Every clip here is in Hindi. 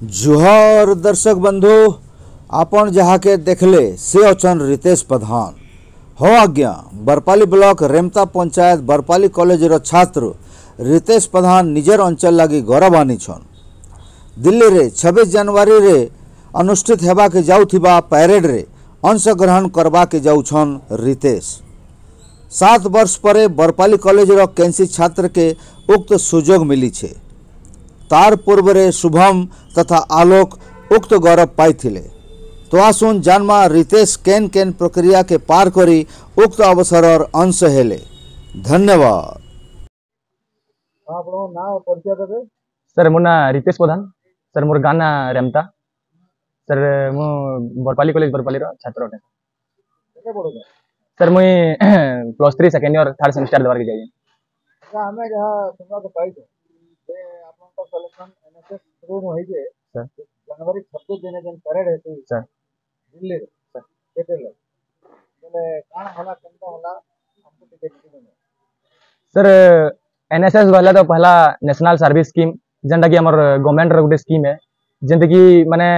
जुहर दर्शक बंधु आपण जहा के देखले से अचन रितेश प्रधान हो आज्ञा बरपाली ब्लॉक रेमता पंचायत बरपाली कॉलेज रो छात्र रितेश प्रधान निजर अंचल लगी गौरव आनीछन। दिल्ली रे 26 जनवरी रे अनुष्ठित हेबा के जाउथिबा पैरेड रे अंशग्रहण करबा के जाउछन रितेश। 7 वर्ष परे बरपाली कॉलेज रो कैंसी छात्र के उक्त सुजोग मिली छे। तार पूर्व रे शुभम तथा आलोक उक्त गौरव पाई। तो आसुन जानमा रितेश केन केन प्रक्रिया के पार करी उक्त अवसर अंश हेले। धन्यवाद। सर मो ना रितेश प्रधान। सर मोर गाना रेमता। सर मु बरपाली कॉलेज बरपाली रो छात्र अटे। सर मुई +3 सेकेंड ईयर 3rd सेमेस्टर देवार के जाई। हमें जहाँ सुनवा के पाई थे आपन का सिलेक्शन एनएसएस शुरू होई जे सर जनवरी 26 दिन जन परेड है सर दिल्ली सर केते ले बोले कान होला केंदा होला हमको टिकट नहीं। सर एनएसएस वाला तो पहला नेशनल सर्विस स्कीम जेंटा कि हमर गवर्नमेंट रो गुटे स्कीम है जेंते कि माने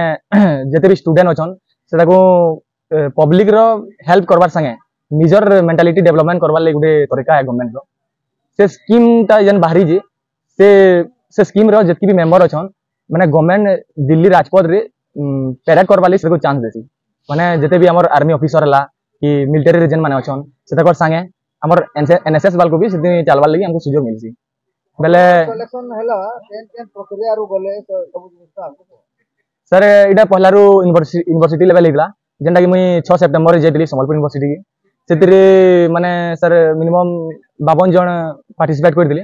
जते भी स्टूडेंट अछन सेटा को पब्लिक रो हेल्प करबार संगे निजर मेंटालिटी डेवलपमेंट करबार ले गुटे तरीका है गवर्नमेंट रो। से स्कीम ता जन बाहरी जे से स्कीम रो जतकी भी मेंबर अछन माने गवर्नमेंट दिल्ली राजपथ रे पैरेड करबा ले से चांस देसी। माने जते भी हमर आर्मी ऑफिसर हला कि मिलिटरी रीजन माने अछन सेटा कर संगे हमर एनएसएस वाल को भी सिद्धि चलबार लागि हमको सुजोग मिलसी। बेले सिलेक्शन हला केन प्रक्रिया रो बोले सब जिनिस हमको सर इडा पहलारू यूनिवर्सिटी लेवल हिला जेंटा कि मुई 6 सेप्टेम्बर जेतली संबलपुर यूनिवर्सिटी की सेतिरे माने सर मिनिमम 52 जन पार्टिसिपेट कर दिले।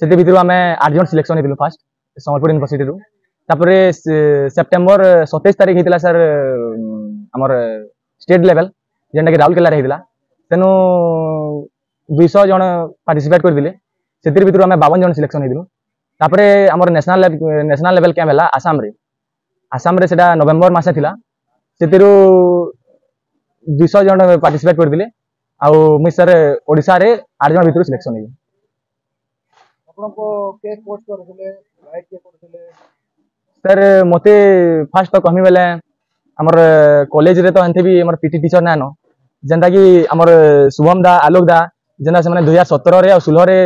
सेति भितरु हमें 8 जन सिलेक्शन हेतिलु फर्स्ट संबलपुर यूनिवर्सिटी रु। तापरे सेप्टेम्बर 27 तारिख हेतिला सर हमर स्टेट लेवल जेंटा कि राउरकेला रे हेतिला। तेनु 200 जन पार्टिसिपेट कर दिले। सेतिर भितरु हमें 52 जन सिलेक्शन हेतिलु। तापरे हमर नेशनल लेवल कैंप हला आसाम रे सेटा नवेम्बर मासे थिला। सेतिरु 200 जन पार्टिसिपेट कर दिले आउ मुई सर ओडिसा रे 8 जन भितरु सिलेक्शन हे। आपन को के कोच करथिले गाइड के करथिले सर मते फर्स्ट तो कहमी बेले हमर कॉलेज रे तो हनथे भी हमर पीटी टीचर ना न जेंटा कि हमर शुभम दा आलोक दा जेना से माने 2017 रे और 16 रे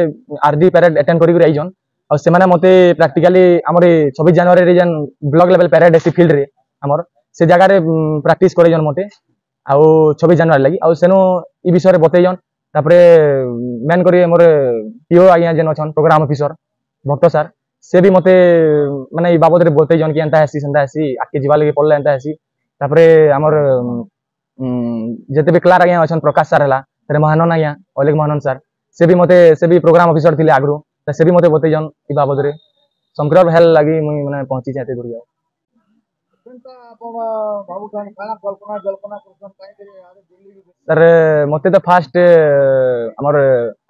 आरडी पैरेड अटेंड करि आइजन और से माने मते प्रैक्टिकली हमर 26 जनवरी रे जन block level parade AC field रे हमर से जगह रे प्रैक्टिस करे जन मते आउ 26 जनवरी लगी आउ सेनो ई विषय रे बतै जन। तापरे मेन करी हमर पीओ आज्ञा जेन अछन प्रोग्राम ऑफिसर भट्ट सर से भी मते माने ई बाबत रे बतै जन कि एंता हेसी सेंता हेसी आके जीवा लगे पड़ले एंता हेसी। तापरे हमर जते भी क्लार आज्ञा अछन प्रकाश सर हला तरे महानन आज्ञा अलेक महानन सर से भी प्रोग्राम ऑफिसर थिले आगरो त से भी मते बतै जन ई बाबत रे समग्र हेल लागि मुई माने पहुंची जाते दूर जाओ। आपन बाबू खान काना कल्पना करसन काई करे आरे दिल्ली सर मते तो फास्ट हमर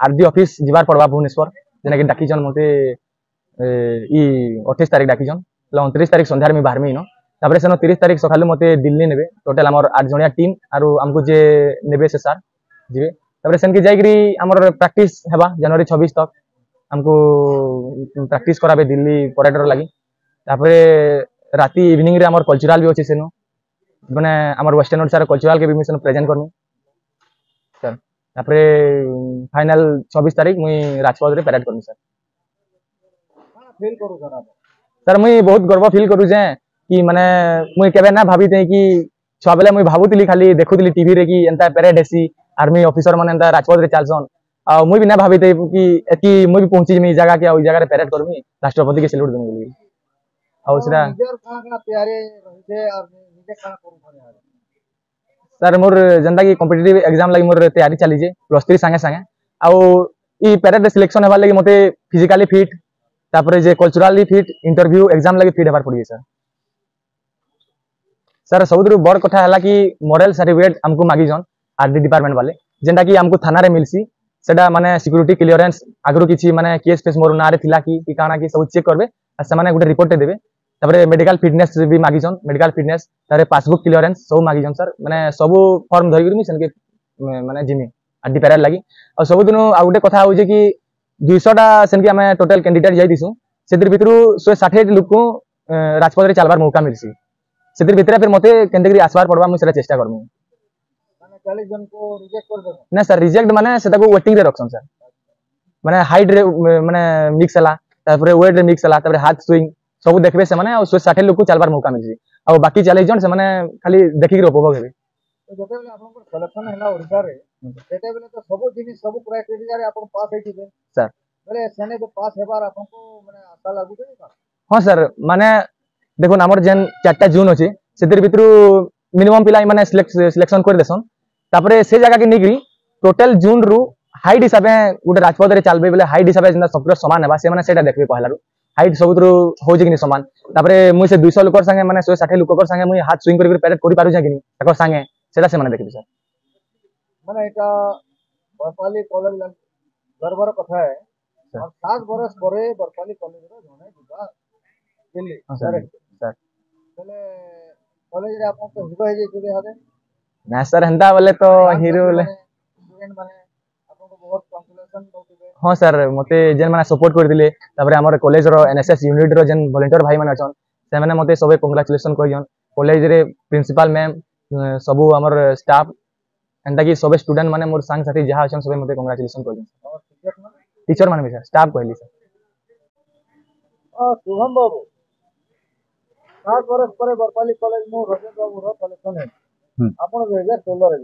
आरडी ऑफिस जीवार पड़वा भुवनेश्वर जेना कि डाकी जन मते ई 28 तारिख डाकी जन 29 तारिख संध्यार में बाहर में न। तापरे सेनो 30 तारिख सकाले मते दिल्ली नेबे टोटल हमर 8 जणिया टीम आरो हमको जे नेबे से सर जीवे। तापरे सेन के जाईकरी हमर प्रैक्टिस हेबा जनवरी 26 तक हमको प्रैक्टिस कराबे दिल्ली परेडर लागि। तापरे राती इवनिंग रे हमर कल्चरल भी अछि सेनो माने हमर वेस्टर्न ओडिसा रे कल्चरल के भी मिशन प्रेजेंट करनी सर। तापरे फाइनल 26 तारिख मुई राजपथ रे पैरेड करनी सर। फील करू सर मुई बहुत गर्व फील करू जे कि माने मुई केबे ना भाबी थे कि छुआ बेले मुई भाबुतिली खाली देखुतिली टीवी रे कि एंता पैरेड हेसी आर्मी ऑफिसर माने एंता राजपथ रे चालसन आ मुई भी ना भाबी थे कि एती मुई भी पहुंची मी जगह के ओई जगह रे पैरेड करमी राष्ट्रपति के सैल्यूट देमी बोली आ उसरा निजर काना तैयारी रहिते और निजे काना करू खने सर मोर जनता की कॉम्पिटिटिव एग्जाम लागि मोर तैयारी चली जे +3 संगे संगे आउ ई पैरेड सिलेक्शन हेबा लागि मते फिजिकली फिट तापरे जे कल्चरली फिट इंटरव्यू एग्जाम लागि फिट हेबार पड़ी सर। सर सबुदरु बड़ कथा हला कि मॉरल सर्टिफिकेट हमको मागी जन आरडी डिपार्टमेंट वाले जेंटा कि हमको थाना रे मिलसी सेटा माने सिक्योरिटी क्लियरेंस आगरो किछि माने केस फेस मोर नारे थिला कि काना कि सब चेक करबे आ से माने गुटे रिपोर्ट देबे। तापरे मेडिकल फिटनेस भी मागी जन मेडिकल फिटनेस तारे पासबुक क्लियरेंस सब मागी जन सर माने सब फॉर्म धरि मी सेन के माने जिमी आरडी पैरेड लागि आ सब दिनो आ गुटे कथा हो जे कि 200 टा सेन के हमें टोटल कैंडिडेट जाई दिसु सेतिर भितरु 160 लोक राजपथ रे चलबार मौका मिलसी सेतिर भितरे फिर मते केनते आसबार पड़बा मुई सेटा चेष्टा करमु माने 40 जन को रिजेक्ट कर देबो ना सर रिजेक्ट माने सेटा को वेटिंग रे रखसन सर माने हाइट रे माने मिक्स हला तारपरे वेट रे मिक्स हला तारपरे हाथ स्विंग सब देखबे से माने 160 लोग को चलबार मौका मिलसी आ बाकी 40 जन से माने खाली देखि के उपभोग हेबे तो जते बेले आपन सिलेक्शन हैला ओडिसा रे सेते बेले तो सब जिनिस सब क्राइटेरिया रे आपन पास हेति बे सर बेले सेने तो पास हेबार आपन को माने आशा लागु छै का हां सर माने देखो हमर जेन 4टा जून अछि सेतिर भितरु मिनिमम पिलाई माने सिलेक्शन कर देसन तापरे से जगह के निगरी टोटल जून रु हाइट हिसाबे गुटे राजपथ रे चलबे बेले हाइट हिसाबे जेना सब समान हेबा से माने सेटा देखबे कहलारु हाइट सबुतरु हो जे कि समान तापरे मुई से 200 लोकर संगे माने 160 लोकर संगे मुई हाथ स्विंग कर पैरेड करि पारु जे कि एकर संगे सेटा से माने देखबे सर माने एटा बरपाली कॉलेज गर्वर कथा है और 7 बरस परे बरपाली कॉलेज रो जने जुगा दिल्ली सर बेले कॉलेज रे आपन तो हिरो हे जे जुबे हबे ना सर हंदा बोले तो हीरो बोले स्टूडेंट माने आपन को बहुत कंसोलेशन दोतिबे हां सर मते जेन माने सपोर्ट कर दिले तापरे हमर कॉलेज रो एनएसएस यूनिट रो जेन वॉलंटियर भाई माने अछन से माने मते सबे कांग्रेचुलेशन कहियन कॉलेज रे प्रिंसिपल मैम सबु हमर स्टाफ एंता कि सबे स्टूडेंट माने मोर संग साथी जहा अछन सबे मते कांग्रेचुलेशन कहियन और टीचर माने भी सर स्टाफ कहली सर शुभम बाबू 7 बरस परे बरपाली कॉलेज में राजेंद्र बाबू रो सिलेक्शन है आपन 2016 रे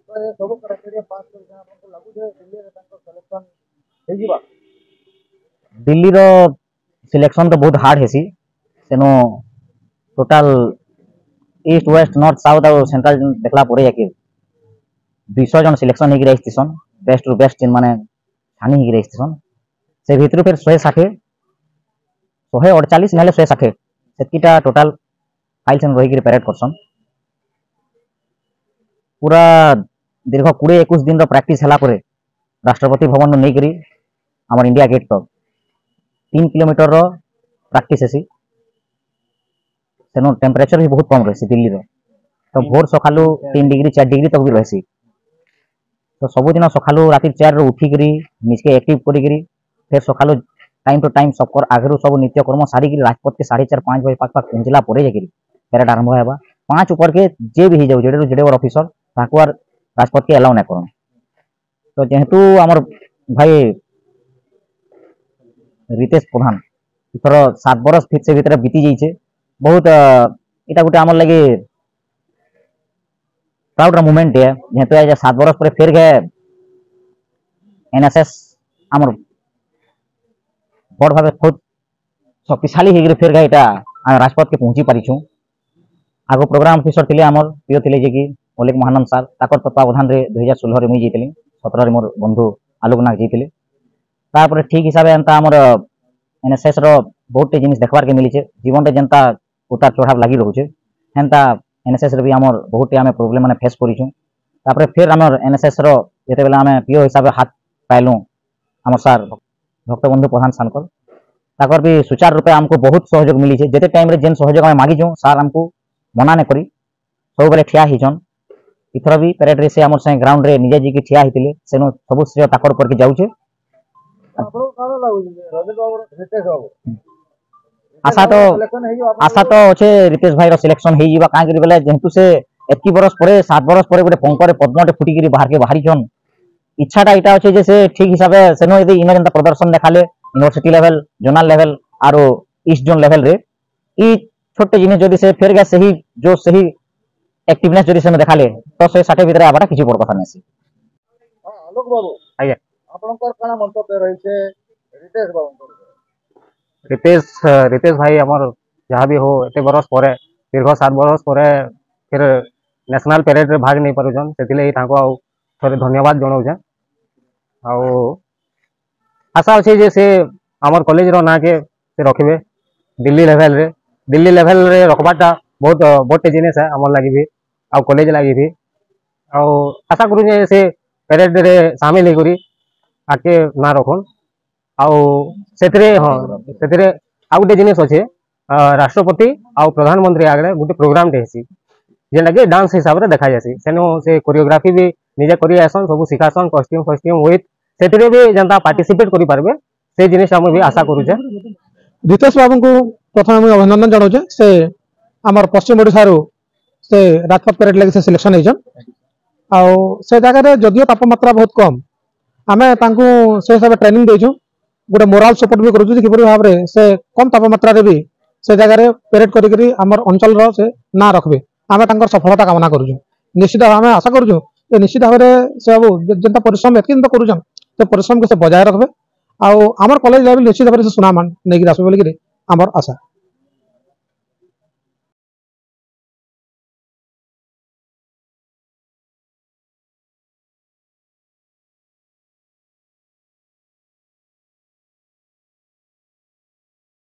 तो ये सब क्राइटेरिया पास कर जा आपन को लागू जे दिल्ली रे तांको सिलेक्शन हे जीवा दिल्ली रो सिलेक्शन तो बहुत हार्ड हेसी सेनो total east west north south और सेंट्रल देखला पड़े जाके 200 जन सिलेक्शन हेगी रहिस्तिसन बेस्ट रु बेस्ट जिन माने छानी हेगी रहिस्तिसन से भितरु फिर 160 148 नले 160 सेतिटा टोटल फाइल सेन रही पैरेड करसन पूरा दीर्घ 20-21 दिन रो प्रैक्टिस हला परे राष्ट्रपति भवन नु नै करी हमर इंडिया गेट तक 3 किलोमीटर रो प्रैक्टिस हेसी सेनो टेम्परेचर भी बहुत कम रहसी दिल्ली रो तो भोर सखालु 3 डिग्री 4 डिग्री तक भी रहसी तो सब दिन सखालु राति 4 रो उठी करी निजके एक्टिव करी करी फिर सखालु टाइम टू टाइम सबकर आगरु सब नित्य कर्म सारी करी राजपथ के 4:30-5 बजे पाक पहुंचला पड़े जाकरी पैरेड आरंभ हेबा 5 ऊपर के जे भी जाउ जेडे ऑफिसर ताको आर राजपथ के अलाउ नै करन तो जेहेतु हमर भाई रितेश प्रधान इथर 7 बरस फिर से भीतर बीती जाइछे बहुत इटा गुटे हमर लगे प्राउड मोमेंट है जेहेतु आज 7 बरस पर फिर गए एनएसएस हमर बड़ भावे बहुत शक्तिशाली हेगिर फिर गए इटा राजपथ के पहुंची पारिछु आगो प्रोग्राम ऑफिसर थिले हमर प्रिय थिले जे कि मलिक महानंद सर ताकर तत्वावधान रे 2016 रे मुई जीतली 17 रे मोर बंधु आलोक नाग जीतले तापर ठीक हिसाबे अंता हमर एनएसएस रो बहुत टे जिनिस देखबार के मिली छे जीवन रे जनता उतार चढ़ाव लागि रहू छे हेंता एनएसएस रे भी हमर बहुत टे हमें प्रॉब्लम माने फेस करिछु तापर फिर हमर एनएसएस रो जेते बेला हमें पीओ हिसाबे हाथ पाइलु हमर सर भक्तबंधु प्रधान सानकर ताकर भी सुचार रूपे हमको बहुत सहयोग मिली छे जेते टाइम रे जेन सहयोग हमें मागी छु सर हमको मना नै करी सब बेले ठिया हिजन इथर भी पैरेड रे से हमर से ग्राउंड रे निजे जी के ठिया हितिले सेनो सब श्रेय ताकर ऊपर के जाउ छे आपन काना लागु राजेंद्र बाबू रितेश बाबू आशा तो अच्छे रितेश भाई रो सिलेक्शन हे जीवा काहे बेले जेंतु से एतकी बरस परे 7 बरस परे गोटे पंकरे पद्मटे फुटी गिरी बाहर के बाहरी जन इच्छाटा इटा अच्छे जे से ठीक हिसाबे सेनो यदि इन जनता प्रदर्शन देखाले यूनिवर्सिटी लेवल जोनल लेवल आरो ईस्ट जोन लेवल रे ई छोटे जिनिस जदि से फेर गए सही जो सही एक्टिवनेस जदि से देखाले तो से 60 भीतर आबाटा किछि बड़ कथा नसी आलोक बाबू आज्ञा आपनकर काना मंतव्य रही छे रितेश बाबू रितेश भाई हमर जहाँ भी हो एते बरस परे दीर्घ 7 बरस परे फिर नेशनल पैरेड रे भाग नहीं पारुछन सेतिले ताको थोड़े धन्यवाद जनाउछे आ आशा अच्छे जे से हमर कॉलेज रो ना के से रखिबे दिल्ली लेवल रे रखबाटा बहुत बड़े जिनिस है हमर लागि भी आ कॉलेज लागि भी आ आशा करू जे से पैरेड रे शामिल हेकरी आके ना रखन सेतिरे आ गोटे जिनिस अच्छे राष्ट्रपति आ प्रधानमंत्री आगे गोटे प्रोग्राम टे हेसी जेनटा कि डांस हिसाब रे देखा जासी सेनो से कोरियोग्राफी भी निजे करी आसन सब सिखासन कॉस्ट्यूम विथ सेतिरे भी जनता पार्टिसिपेट करि पारबे से जिनिस हम भी आशा करू छे रितेश बाबू को प्रथम मुझे अभिनंदन जनाऊे से आमर पश्चिम ओडिशा से राजपथ परेड लगे सिलेक्शन होइछन आउ से जगह जदियो तापमात्रा बहुत कम आमे तांको से हिसाब ट्रेनिंग देइछु गोटे मोराल सपोर्ट भी करूछु कि भाव में से कम तापमात्रा रे भी से जगह परेड करी आमर अंचल से ना रखबे आमे तांकर सफलता कामना करूछु निश्चित आमे आशा करूछु जे निश्चित भाव में से बाबू जेंता परिश्रम एतकिन तो करूछन तो परिश्रम के से बजाय रखबे आउ आमर कॉलेज लेवल निश्चित भाव से सुनामान नहीं आसबे बोली आमर आशा।